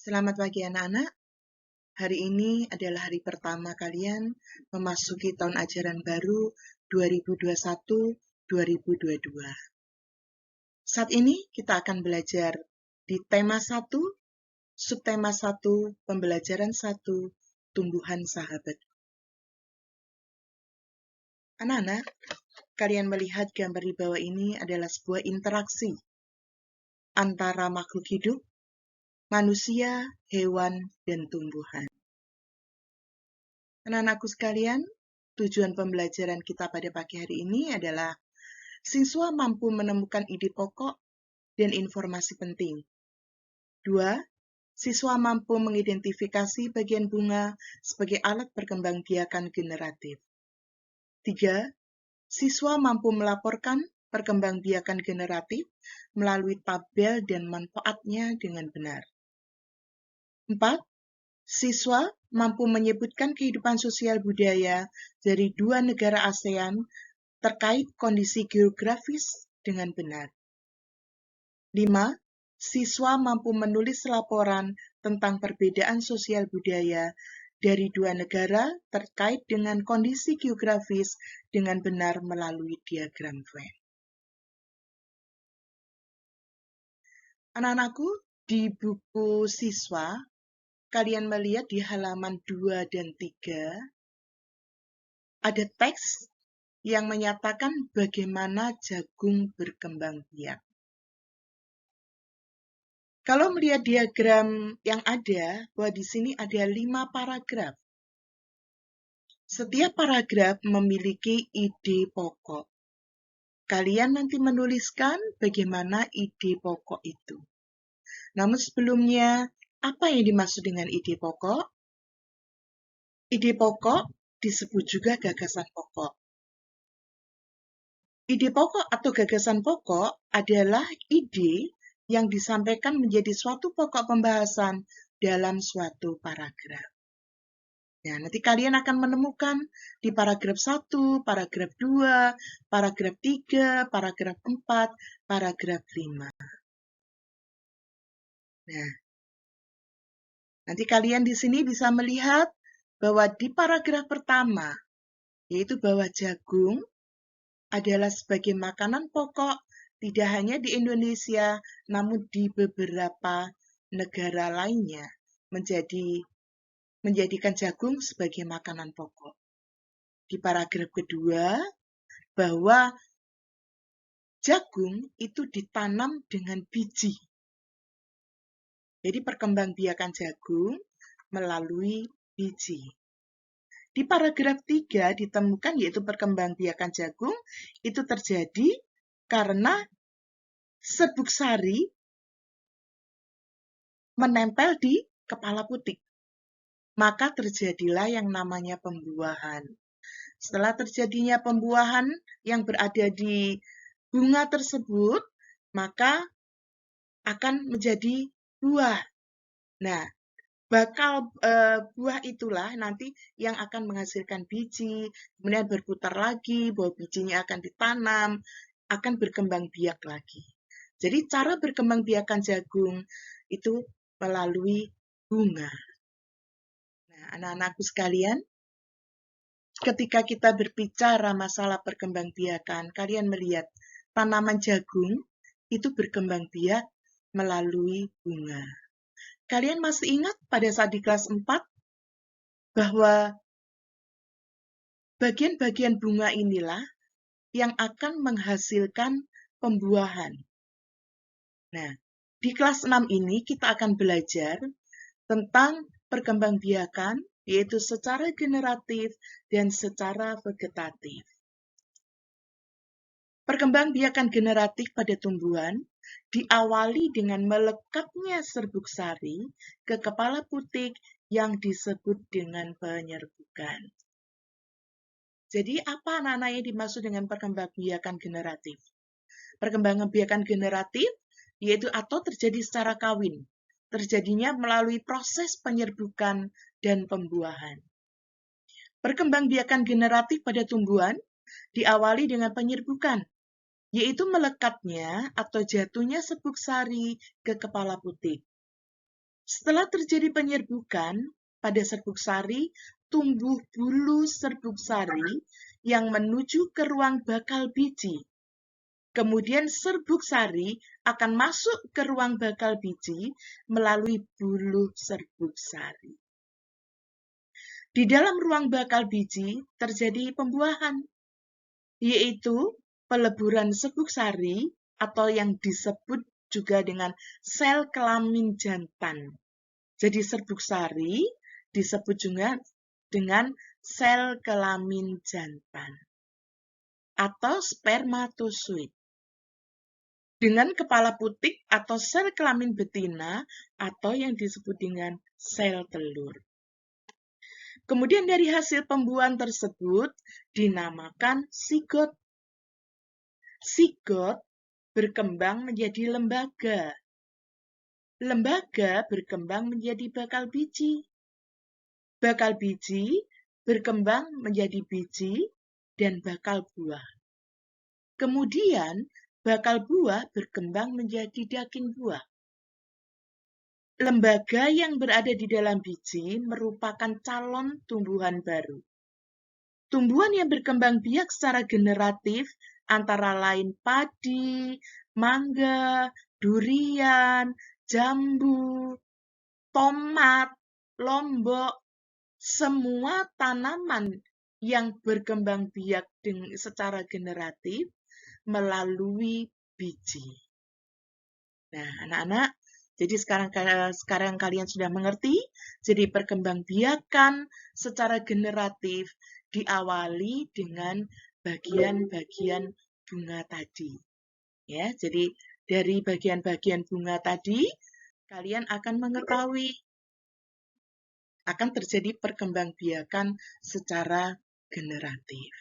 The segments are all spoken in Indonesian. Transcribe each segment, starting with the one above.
Selamat pagi anak-anak. Hari ini adalah hari pertama kalian memasuki tahun ajaran baru 2021-2022. Saat ini kita akan belajar di tema 1, subtema 1, pembelajaran 1, tumbuhan sahabat. Anak-anak, kalian melihat gambar di bawah ini adalah sebuah interaksi antara makhluk hidup, manusia, hewan, dan tumbuhan. Anak-anakku sekalian, tujuan pembelajaran kita pada pagi hari ini adalah siswa mampu menemukan ide pokok dan informasi penting. 2. Siswa mampu mengidentifikasi bagian bunga sebagai alat perkembangbiakan generatif. 3. Siswa mampu melaporkan perkembangbiakan generatif melalui tabel dan manfaatnya dengan benar. 4. Siswa mampu menyebutkan kehidupan sosial budaya dari 2 negara ASEAN terkait kondisi geografis dengan benar. 5. Siswa mampu menulis laporan tentang perbedaan sosial budaya dari 2 negara terkait dengan kondisi geografis dengan benar melalui diagram Venn. Anak-anakku, di buku siswa, kalian melihat di halaman 2 dan 3, ada teks yang menyatakan bagaimana jagung berkembang biak. Kalau melihat diagram yang ada, bahwa di sini ada 5 paragraf. Setiap paragraf memiliki ide pokok. Kalian nanti menuliskan bagaimana ide pokok itu. Namun sebelumnya, apa yang dimaksud dengan ide pokok? Ide pokok disebut juga gagasan pokok. Ide pokok atau gagasan pokok adalah ide yang disampaikan menjadi suatu pokok pembahasan dalam suatu paragraf. Nah, nanti kalian akan menemukan di paragraf 1, paragraf 2, paragraf 3, paragraf 4, paragraf 5. Nah, nanti kalian di sini bisa melihat bahwa di paragraf pertama, yaitu bahwa jagung adalah sebagai makanan pokok tidak hanya di Indonesia, namun di beberapa negara lainnya menjadikan jagung sebagai makanan pokok. Di paragraf kedua, bahwa jagung itu ditanam dengan biji. Jadi perkembangbiakan jagung melalui biji. Di paragraf 3 ditemukan yaitu perkembangbiakan jagung itu terjadi karena serbuk sari menempel di kepala putik. Maka terjadilah yang namanya pembuahan. Setelah terjadinya pembuahan yang berada di bunga tersebut, maka akan menjadi buah. Nah, buah itulah nanti yang akan menghasilkan biji, kemudian berputar lagi, bahwa bijinya akan ditanam, akan berkembang biak lagi. Jadi cara berkembang biakan jagung itu melalui bunga. Nah, anak-anakku sekalian, ketika kita berbicara masalah perkembang biakan, kalian melihat tanaman jagung itu berkembang biak melalui bunga. Kalian masih ingat pada saat di kelas 4 bahwa bagian-bagian bunga inilah yang akan menghasilkan pembuahan. Nah, di kelas 6 ini kita akan belajar tentang perkembangbiakan, yaitu secara generatif dan secara vegetatif. Perkembangbiakan generatif pada tumbuhan diawali dengan melekatnya serbuk sari ke kepala putik yang disebut dengan penyerbukan. Jadi apa anak-anak yang dimaksud dengan perkembangbiakan generatif? Perkembangbiakan generatif yaitu atau terjadi secara kawin, terjadinya melalui proses penyerbukan dan pembuahan. Perkembangbiakan generatif pada tumbuhan diawali dengan penyerbukan, yaitu melekatnya atau jatuhnya serbuk sari ke kepala putik. Setelah terjadi penyerbukan, pada serbuk sari tumbuh bulu serbuk sari yang menuju ke ruang bakal biji. Kemudian serbuk sari akan masuk ke ruang bakal biji melalui bulu serbuk sari. Di dalam ruang bakal biji terjadi pembuahan, yaitu peleburan serbuk sari atau yang disebut juga dengan sel kelamin jantan. Jadi serbuk sari disebut juga dengan sel kelamin jantan atau spermatozoid. Dengan kepala putik atau sel kelamin betina atau yang disebut dengan sel telur. Kemudian dari hasil pembuahan tersebut dinamakan sigot. Sigot berkembang menjadi lembaga. Lembaga berkembang menjadi bakal biji. Bakal biji berkembang menjadi biji dan bakal buah. Kemudian bakal buah berkembang menjadi daging buah. Lembaga yang berada di dalam biji merupakan calon tumbuhan baru. Tumbuhan yang berkembang biak secara generatif antara lain padi, mangga, durian, jambu, tomat, lombok, semua tanaman yang berkembang biak secara generatif melalui biji. Nah, anak-anak, jadi sekarang kalian sudah mengerti, jadi perkembangbiakan secara generatif diawali dengan bagian-bagian bunga tadi. Ya, jadi dari bagian-bagian bunga tadi, kalian akan mengetahui akan terjadi perkembangbiakan secara generatif.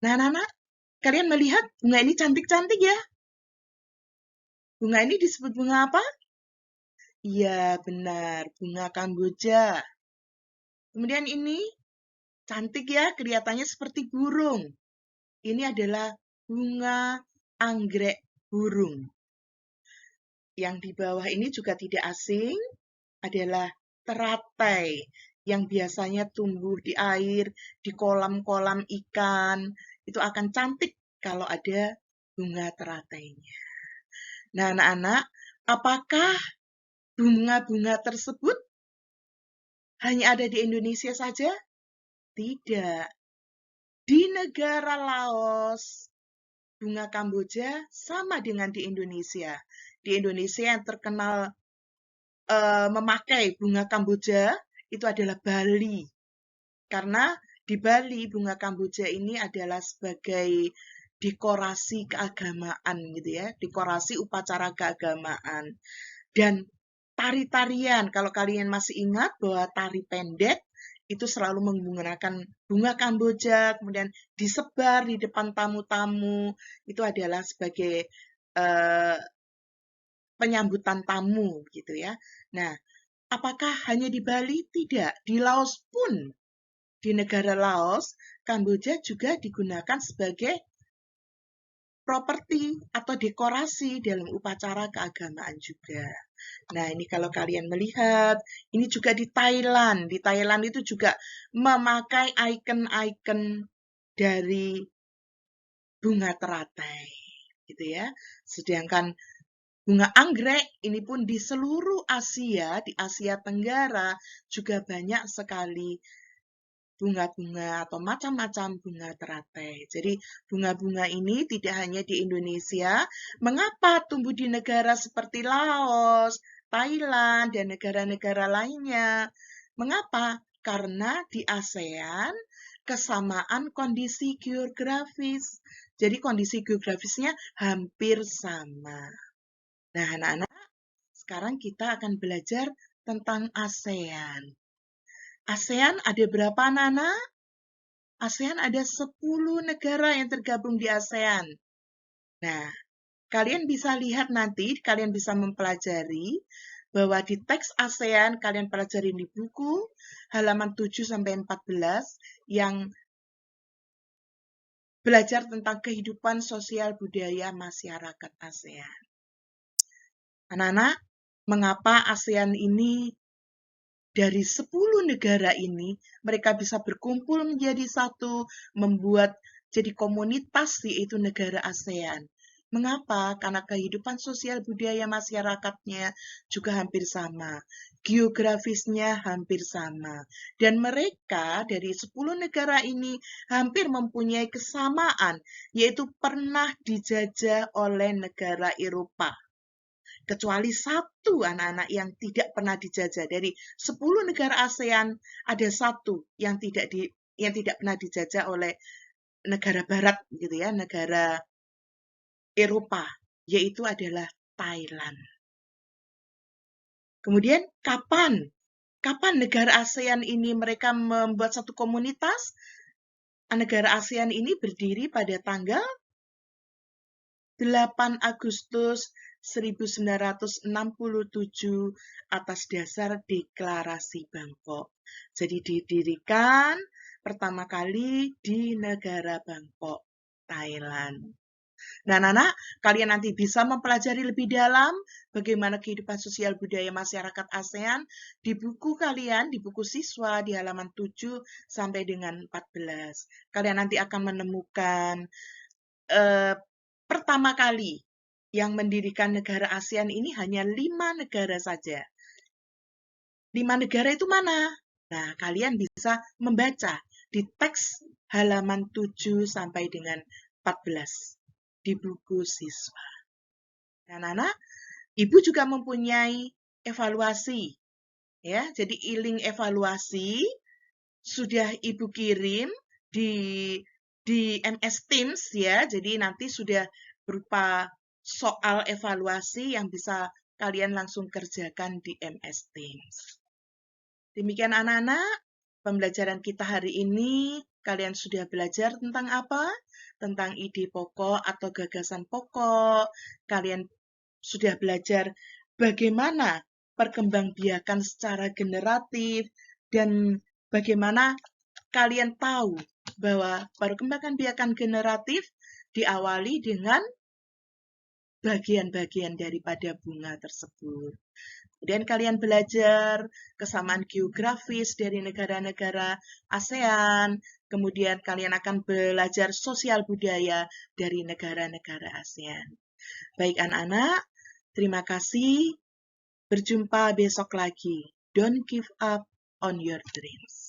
Nah, anak-anak, kalian melihat bunga ini cantik-cantik ya? Bunga ini disebut bunga apa? Iya, benar, bunga kamboja. Kemudian ini cantik ya, kelihatannya seperti burung. Ini adalah bunga anggrek burung. Yang di bawah ini juga tidak asing, adalah teratai yang biasanya tumbuh di air, di kolam-kolam ikan. Itu akan cantik kalau ada bunga teratainya. Nah, anak-anak, apakah bunga-bunga tersebut hanya ada di Indonesia saja? Tidak. Di negara Laos, bunga kamboja sama dengan di Indonesia. Di Indonesia yang terkenal memakai bunga kamboja itu adalah Bali. Karena di Bali bunga kamboja ini adalah sebagai dekorasi keagamaan gitu ya, dekorasi upacara keagamaan. Dan tari-tarian, kalau kalian masih ingat bahwa tari pendek itu selalu menggunakan bunga kamboja, kemudian disebar di depan tamu-tamu, itu adalah sebagai penyambutan tamu gitu ya. Nah, apakah hanya di Bali? Tidak. Di Laos pun, di negara Laos, Kamboja juga digunakan sebagai properti atau dekorasi dalam upacara keagamaan juga. Nah, ini kalau kalian melihat, ini juga di Thailand. Di Thailand itu juga memakai ikon-ikon dari bunga teratai, gitu ya. Sedangkan bunga anggrek ini pun di seluruh Asia, di Asia Tenggara juga banyak sekali bunga-bunga atau macam-macam bunga teratai. Jadi bunga-bunga ini tidak hanya di Indonesia. Mengapa tumbuh di negara seperti Laos, Thailand, dan negara-negara lainnya? Mengapa? Karena di ASEAN kesamaan kondisi geografis. Jadi kondisi geografisnya hampir sama. Nah, anak-anak, sekarang kita akan belajar tentang ASEAN. ASEAN ada berapa, anak-anak? ASEAN ada 10 negara yang tergabung di ASEAN. Nah, kalian bisa lihat nanti, kalian bisa mempelajari bahwa di teks ASEAN, kalian pelajari di buku halaman 7-14 yang belajar tentang kehidupan sosial budaya masyarakat ASEAN. Anak-anak, mengapa ASEAN ini dari 10 negara ini mereka bisa berkumpul menjadi satu, membuat jadi komunitas yaitu negara ASEAN. Mengapa? Karena kehidupan sosial budaya masyarakatnya juga hampir sama, geografisnya hampir sama, dan mereka dari 10 negara ini hampir mempunyai kesamaan, yaitu pernah dijajah oleh negara Eropa. Kecuali satu anak-anak yang tidak pernah dijajah. Dari 10 negara ASEAN, ada satu yang tidak pernah dijajah oleh negara barat gitu ya, negara Eropa, yaitu adalah Thailand. Kemudian kapan negara ASEAN ini mereka membuat satu komunitas? Negara ASEAN ini berdiri pada tanggal 8 Agustus 1967 atas dasar Deklarasi Bangkok. Jadi didirikan pertama kali di negara Bangkok, Thailand. Nah, anak-anak, kalian nanti bisa mempelajari lebih dalam bagaimana kehidupan sosial budaya masyarakat ASEAN di buku kalian, di buku siswa di halaman 7 sampai dengan 14. Kalian nanti akan menemukan pertama kali yang mendirikan negara ASEAN ini hanya 5 negara saja. 5 negara itu mana? Nah, kalian bisa membaca di teks halaman 7 sampai dengan 14 di buku siswa. Nah, anak, Ibu juga mempunyai evaluasi. Ya, jadi e-link evaluasi sudah Ibu kirim di MS Teams ya. Jadi nanti sudah berupa soal evaluasi yang bisa kalian langsung kerjakan di MS Teams. Demikian anak-anak, pembelajaran kita hari ini. Kalian sudah belajar tentang apa? Tentang ide pokok atau gagasan pokok. Kalian sudah belajar bagaimana perkembangbiakan secara generatif dan bagaimana kalian tahu bahwa perkembangbiakan generatif diawali dengan bagian-bagian daripada bunga tersebut. Kemudian kalian belajar kesamaan geografis dari negara-negara ASEAN. Kemudian kalian akan belajar sosial budaya dari negara-negara ASEAN. Baik anak-anak, terima kasih. Berjumpa besok lagi. Don't give up on your dreams.